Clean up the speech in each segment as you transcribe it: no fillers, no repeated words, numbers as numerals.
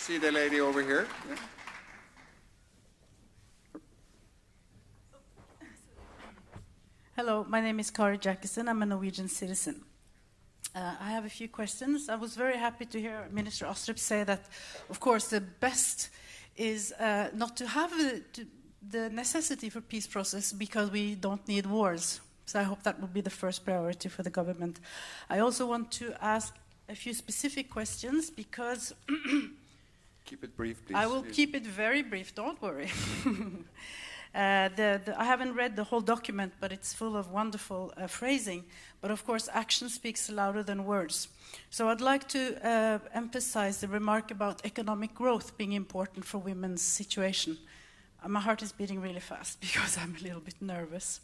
see the lady over here. Yeah. Hello, my name is Kari Jaquesson. I'm a Norwegian citizen. I have a few questions. I was very happy to hear Minister Astrup say that, of course, the best is not to have the necessity for peace process because we don't need wars. So I hope that will be the first priority for the government. I also want to ask a few specific questions because... Keep it brief, please. I will keep it very brief, don't worry. I haven't read the whole document, but it's full of wonderful phrasing. But of course, action speaks louder than words. So I'd like to emphasize the remark about economic growth being important for women's situation. My heart is beating really fast because I'm a little bit nervous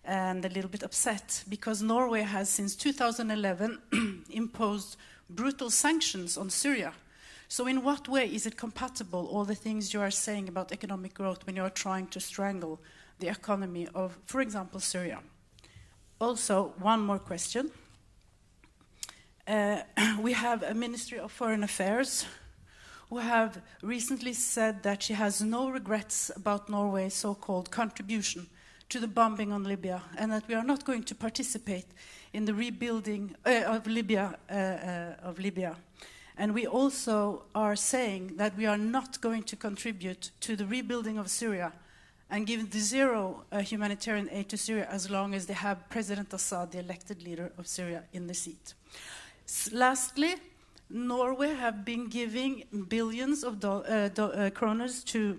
and a little bit upset because Norway has since 2011 imposed brutal sanctions on Syria. So in what way is it compatible, all the things you are saying about economic growth, when you are trying to strangle the economy of, for example, Syria? Also, one more question. We have a Ministry of Foreign Affairs who have recently said that she has no regrets about Norway's so-called contribution to the bombing on Libya, and that we are not going to participate in the rebuilding of Libya. And we also are saying that we are not going to contribute to the rebuilding of Syria and give the zero humanitarian aid to Syria as long as they have President Assad, the elected leader of Syria, in the seat. Lastly, Norway have been giving billions of kroners to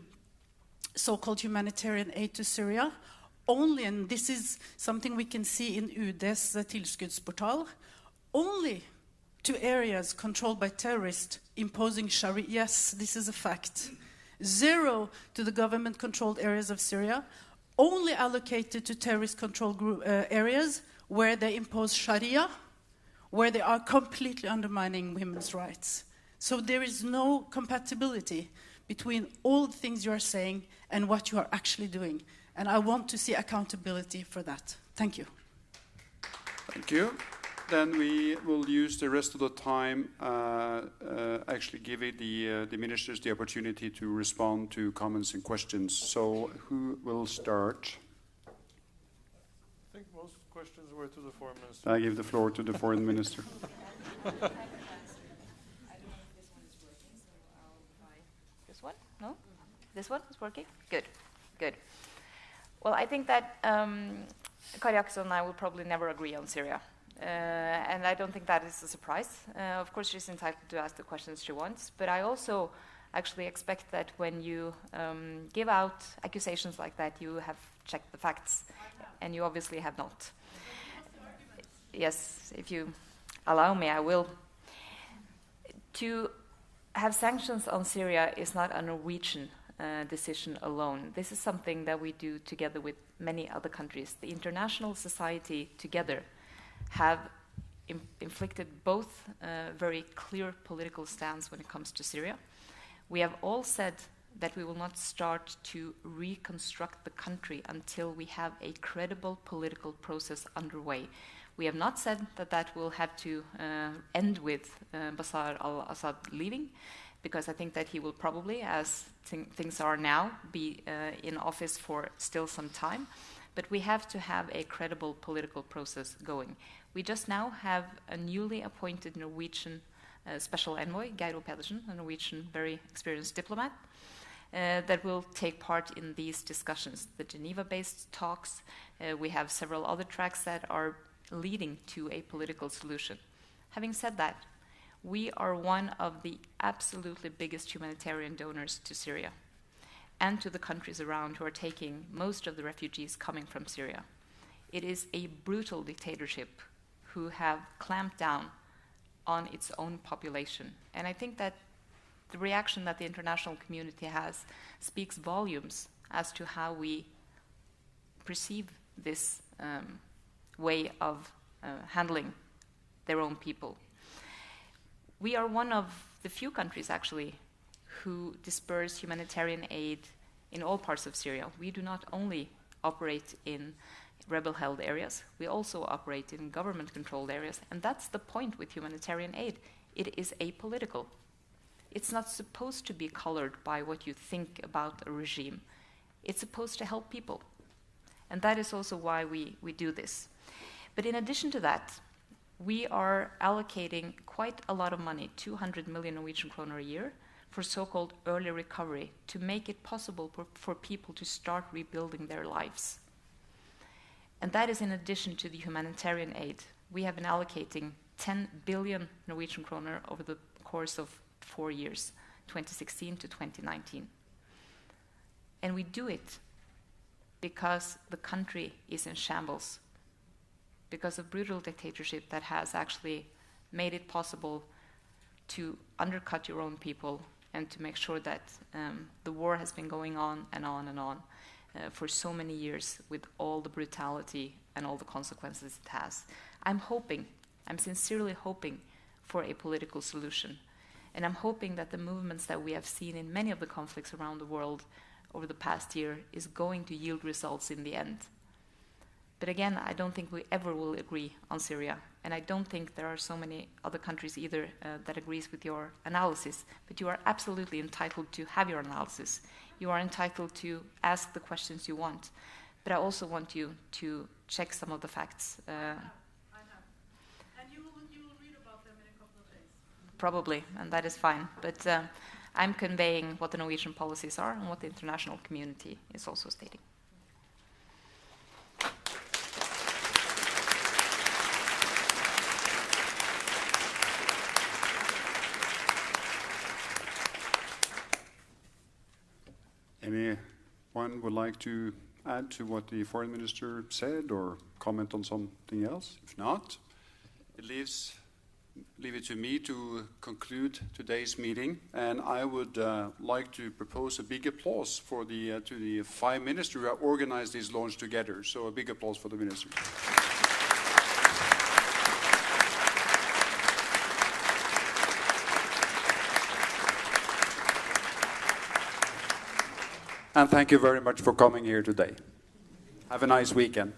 so-called humanitarian aid to Syria, only, and this is something we can see in UD's tilskuddsportal, only to areas controlled by terrorists imposing Sharia. Yes, this is a fact. Zero to the government-controlled areas of Syria, only allocated to terrorist-controlled areas where they impose Sharia, where they are completely undermining women's rights. So there is no compatibility between all the things you are saying and what you are actually doing. And I want to see accountability for that. Thank you. Thank you. Then we will use the rest of the time actually giving the ministers the opportunity to respond to comments and questions. So who will start? I think most questions were to the foreign minister. I give the floor to the foreign minister. This one? No? This one is working? Good. Good. Well, I think that Kari Jaquesson and I will probably never agree on Syria. And I don't think that is a surprise. Of course, she's entitled to ask the questions she wants, but I also actually expect that when you give out accusations like that, you have checked the facts, and you obviously have not. Yes, if you allow me, I will. To have sanctions on Syria is not a Norwegian decision alone. This is something that we do together with many other countries. The international society together have inflicted both very clear political stance when it comes to Syria. We have all said that we will not start to reconstruct the country until we have a credible political process underway. We have not said that that will have to end with Bashar al-Assad leaving, because I think that he will probably, as things are now, be in office for still some time. But we have to have a credible political process going. We just now have a newly appointed Norwegian special envoy, Geir Pedersen, a Norwegian very experienced diplomat, that will take part in these discussions. The Geneva-based talks, we have several other tracks that are leading to a political solution. Having said that, we are one of the absolutely biggest humanitarian donors to Syria and to the countries around who are taking most of the refugees coming from Syria. It is a brutal dictatorship who have clamped down on its own population. And I think that the reaction that the international community has speaks volumes as to how we perceive this way of handling their own people. We are one of the few countries, actually, who disperse humanitarian aid in all parts of Syria. We do not only operate in rebel-held areas, we also operate in government-controlled areas, and that's the point with humanitarian aid. It is apolitical. It's not supposed to be colored by what you think about a regime. It's supposed to help people. And that is also why we do this. But in addition to that, we are allocating quite a lot of money, 200 million Norwegian kroner a year, for so-called early recovery, to make it possible for people to start rebuilding their lives. And that is in addition to the humanitarian aid. We have been allocating 10 billion Norwegian kroner over the course of 4 years, 2016 to 2019. And we do it because the country is in shambles, because of brutal dictatorship that has actually made it possible to undercut your own people and to make sure that the war has been going on and on and on for so many years with all the brutality and all the consequences it has. I'm sincerely hoping for a political solution. And I'm hoping that the movements that we have seen in many of the conflicts around the world over the past year is going to yield results in the end. But again, I don't think we ever will agree on Syria. And I don't think there are so many other countries either that agrees with your analysis. But you are absolutely entitled to have your analysis. You are entitled to ask the questions you want. But I also want you to check some of the facts. I have. And you will read about them in a couple of days. Probably, and that is fine. But I'm conveying what the Norwegian policies are and what the international community is also stating. Anyone would like to add to what the foreign minister said or comment on something else? If not, leave it to me to conclude today's meeting. And I would like to propose a big applause for to the 5 ministers who have organized this launch together. So a big applause for the ministers. And thank you very much for coming here today. Have a nice weekend.